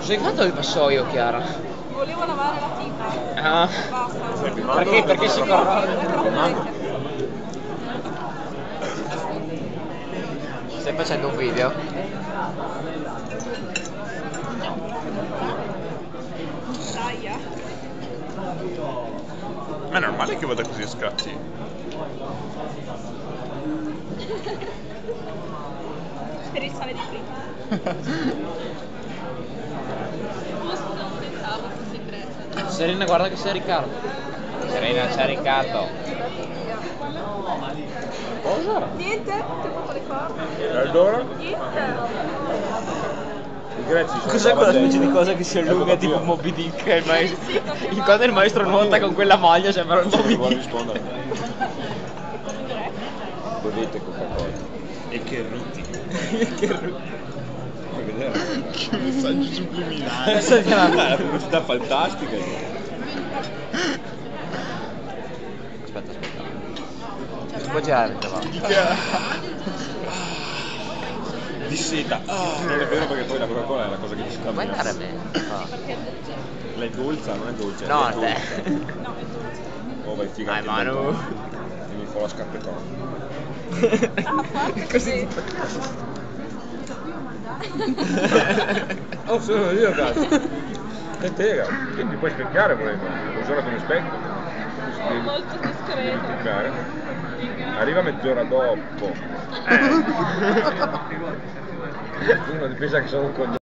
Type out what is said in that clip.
Cosa hai fatto il vassoio, Chiara? Volevo lavare la tinta. Ah. Basta. Perché si corrode? È troppo vecchia. Stai facendo un video? Dai, Ma è normale che vada così a scatti? Per il sale di prima. Serena, guarda che sei Riccardo. Serena, c'è Riccardo. Cosa? Niente? Ti ho fatto le corna. E allora? Niente. I greci sono Cos'è quella specie di dentro. cosa che si allunga tipo Moby Dick? Il quando il maestro nuota con quella maglia sembra un Moby Vuole Dick. rispondere? Bevete Coca-Cola. E che rutti. Puoi vedere? Che messaggio subliminale. La pubblicità fantastica. Aspetta. Si può girare, va. Di seta. Non è vero perché poi la Coca-Cola è la cosa che ti Puoi scambia. andare a me? Lei è dolce, non è dolce. No, è a te. dolce. No, è dolce. Oh, vai figa. Dai, Manu. E mi fa la scarpettona. Ah, forte Così. Oh, sono io, cazzo. E te, quindi puoi specchiare volendo. Usiamo come specchio. Molto discreto. Specchiare. Arriva mezz'ora dopo. Uno pensa che sono un coglione.